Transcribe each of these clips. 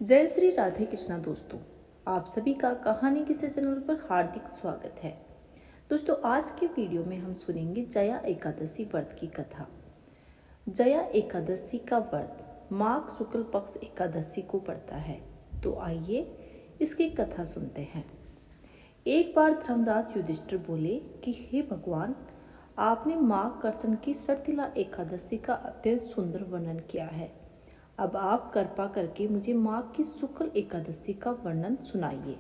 जय श्री राधे कृष्णा दोस्तों, आप सभी का कहानी किसी चैनल पर हार्दिक स्वागत है। दोस्तों, आज के वीडियो में हम सुनेंगे जया एकादशी व्रत की कथा। जया एकादशी का व्रत माघ शुक्ल पक्ष एकादशी को पड़ता है। तो आइए इसकी कथा सुनते हैं। एक बार धर्मराज युधिष्ठिर बोले कि हे भगवान, आपने माघ कृष्ण की शर्तिला एकादशी का अत्यंत सुंदर वर्णन किया है। अब आप कृपा करके मुझे माघ की शुक्ल एकादशी का वर्णन सुनाइए।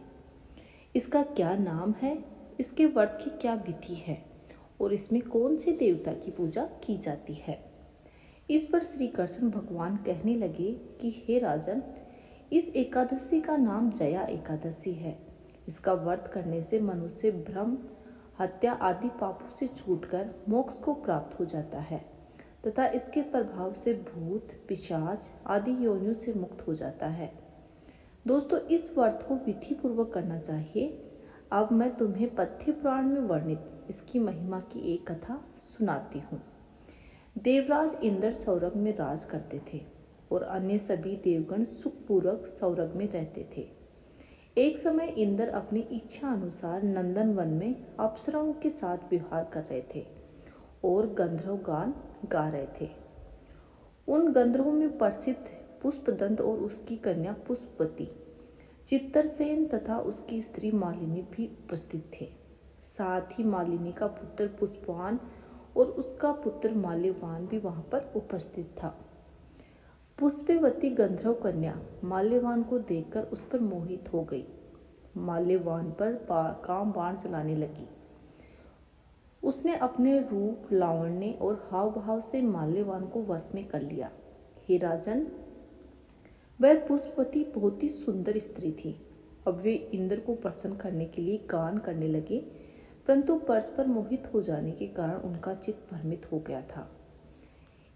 इसका क्या नाम है, इसके व्रत की क्या विधि है और इसमें कौन से देवता की पूजा की जाती है। इस पर श्री कृष्ण भगवान कहने लगे कि हे राजन, इस एकादशी का नाम जया एकादशी है। इसका व्रत करने से मनुष्य भ्रम, हत्या आदि पापों से छूटकर मोक्ष को प्राप्त हो जाता है तथा इसके प्रभाव से भूत, पिशाच आदि योनियों से मुक्त हो जाता है। दोस्तों, इस व्रत को विधि पूर्वक करना चाहिए। अब मैं तुम्हें पद्य पुराण में वर्णित इसकी महिमा की एक कथा सुनाती हूँ। देवराज इंद्र स्वर्ग में राज करते थे और अन्य सभी देवगण सुखपूर्वक स्वर्ग में रहते थे। एक समय इंद्र अपनी इच्छा अनुसार नंदन वन में अप्सराओं के साथ विहार कर रहे थे और गंधर्व गान गा रहे थे। उन गंधर्वों में प्रसिद्ध पुष्पदंत और उसकी कन्या पुष्पवती, चित्रसेन तथा उसकी स्त्री मालिनी भी उपस्थित थे। साथ ही मालिनी का पुत्र पुष्पवान और उसका पुत्र माल्यवान भी वहां पर उपस्थित था। पुष्पवती गंधर्व कन्या माल्यवान को देखकर उस पर मोहित हो गई। माल्यवान पर काम बाण चलाने लगी। उसने अपने रूप, लावण्य और हाव भाव से माल्यवान को वश में कर लिया। हे राजन, वह पुष्पवती बहुत ही सुंदर स्त्री थी। अब वे इंद्र को प्रसन्न करने के लिए गान करने लगे, परंतु परस्पर मोहित हो जाने के कारण उनका चित्त भ्रमित हो गया था।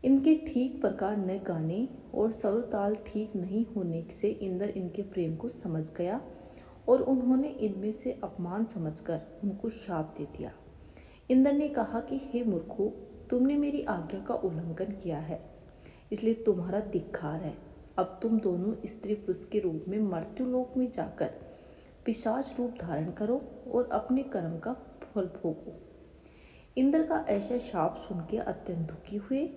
इनके ठीक प्रकार न गाने और स्वर ताल ठीक नहीं होने से इंद्र इनके प्रेम को समझ गया और उन्होंने इनमें से अपमान समझकर उनको शाप दे दिया। इंद्र ने कहा कि हे मूर्खों, तुमने मेरी आज्ञा का उल्लंघन किया है, इसलिए तुम्हारा धिक्कार है। अब तुम दोनों स्त्री पुरुष के रूप में मर्त्युलोक में जाकर पिशाच रूप धारण करो और अपने कर्म का फल भोगो। इंद्र का ऐसा शाप सुन के अत्यंत दुखी हुए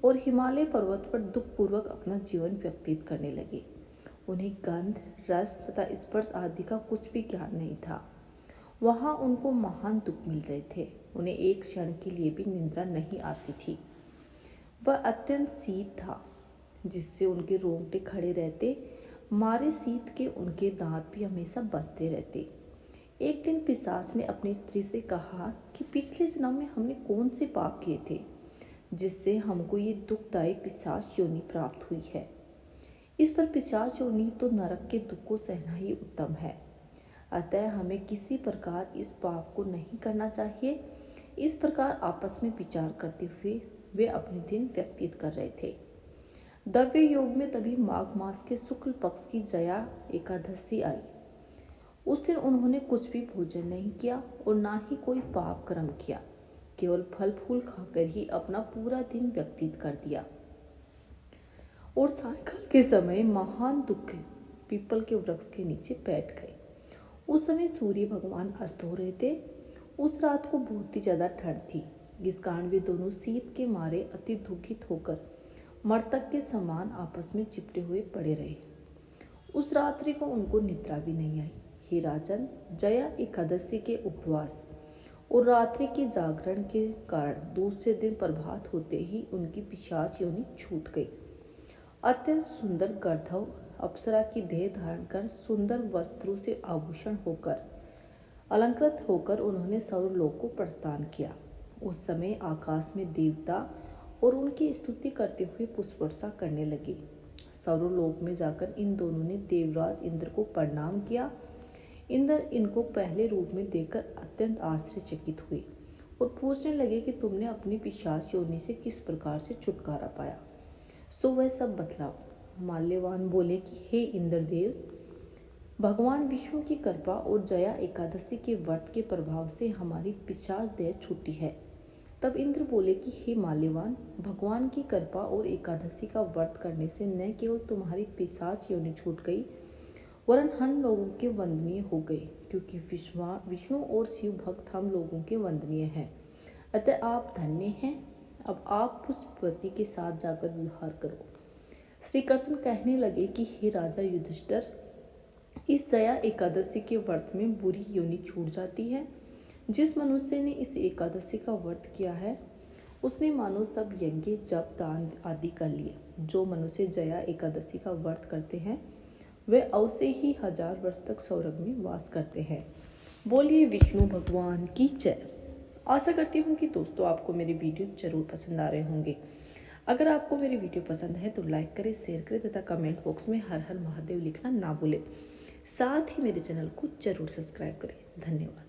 और हिमालय पर्वत पर दुखपूर्वक अपना जीवन व्यतीत करने लगे। उन्हें गंध, रस तथा स्पर्श आदि का कुछ भी ज्ञान नहीं था। वहां उनको महान दुख मिल रहे थे। उन्हें एक क्षण के लिए भी निद्रा नहीं आती थी। वह अत्यंत शीत था, जिससे उनके रोंगटे खड़े रहते। मारे शीत के उनके दांत भी हमेशा बजते रहते। एक दिन पिशाच ने अपनी स्त्री से कहा कि पिछले जन्म में हमने कौन से पाप किए थे जिससे हमको ये दुखदायी पिशाच योनि प्राप्त हुई है। इस पर पिशाच योनि तो नरक के दुख को सहना ही उत्तम है, अतः हमें किसी प्रकार इस पाप को नहीं करना चाहिए। इस प्रकार आपस में विचार करते हुए वे अपने दिन व्यतीत कर रहे थे। द्रव्य योग में तभी माघ मास के शुक्ल पक्ष की जया एकादशी आई। उस दिन उन्होंने कुछ भी भोजन नहीं किया और ना ही कोई पाप कर्म किया, केवल फल फूल खाकर ही अपना पूरा दिन व्यतीत कर दिया और सायंकाल के समय महान दुख पीपल के वृक्ष के नीचे बैठ गए। उस समय सूर्य भगवान अस्त हो रहे थे। उस रात को बहुत ही ज़्यादा ठंड थी, जिस कारण वे दोनों शीत के मारे अति दुखित होकर मृतक के समान आपस में चिपटे हुए पड़े रहे। उस रात्रि को उनको निद्रा भी नहीं आई। हे राजन, जया एकादशी के उपवास और रात्रि के जागरण के कारण दूसरे दिन प्रभात होते ही उनकी पिशाच योनि छूट गई। अत्यंत सुंदर गंधर्व अप्सरा की देह धारण कर सुंदर वस्त्रों से आभूषण होकर अलंकृत होकर उन्होंने सर्वलोक को प्रस्थान किया। उस समय आकाश में देवता और उनकी स्तुति करते हुए पुष्पवर्षा करने लगे। सर्वलोक में जाकर इन दोनों ने देवराज इंद्र को प्रणाम किया। इंद्र इनको पहले रूप में देखकर अत्यंत आश्चर्यचकित हुए और पूछने लगे कि तुमने अपनी पिशाच योनि से किस प्रकार से छुटकारा पाया, सो वह सब बतलाओ। माल्यवान बोले कि हे इंद्रदेव, भगवान विष्णु की कृपा और जया एकादशी के व्रत के प्रभाव से हमारी पिशाच देह छूटी है। तब इंद्र बोले कि हे माल्यवान, भगवान की कृपा और एकादशी का व्रत करने से न केवल तुम्हारी पिशाच योनि छूट गई, वरन हम लोगों के वंदनीय हो गए, क्योंकि विष्णु और शिव भक्त हम लोगों के वंदनीय हैं। अतः आप धन्य हैं। अब आप उस पति के साथ जाकर विहार करो। श्री कृष्ण कहने लगे कि हे राजा युधिष्ठिर, इस जया एकादशी के व्रत में बुरी योनि छूट जाती है। जिस मनुष्य ने इस एकादशी का व्रत किया है उसने मानो सब यज्ञ जप दान आदि कर लिए। जो मनुष्य जया एकादशी का व्रत करते हैं वे अवश्य ही 1000 वर्ष तक स्वर्ग में वास करते हैं। बोलिए विष्णु भगवान की जय। आशा करती हूँ कि दोस्तों आपको मेरे वीडियो जरूर पसंद आ रहे होंगे। अगर आपको मेरी वीडियो पसंद है तो लाइक करें, शेयर करें तथा कमेंट बॉक्स में हर हर महादेव लिखना ना भूलें। साथ ही मेरे चैनल को जरूर सब्सक्राइब करें। धन्यवाद।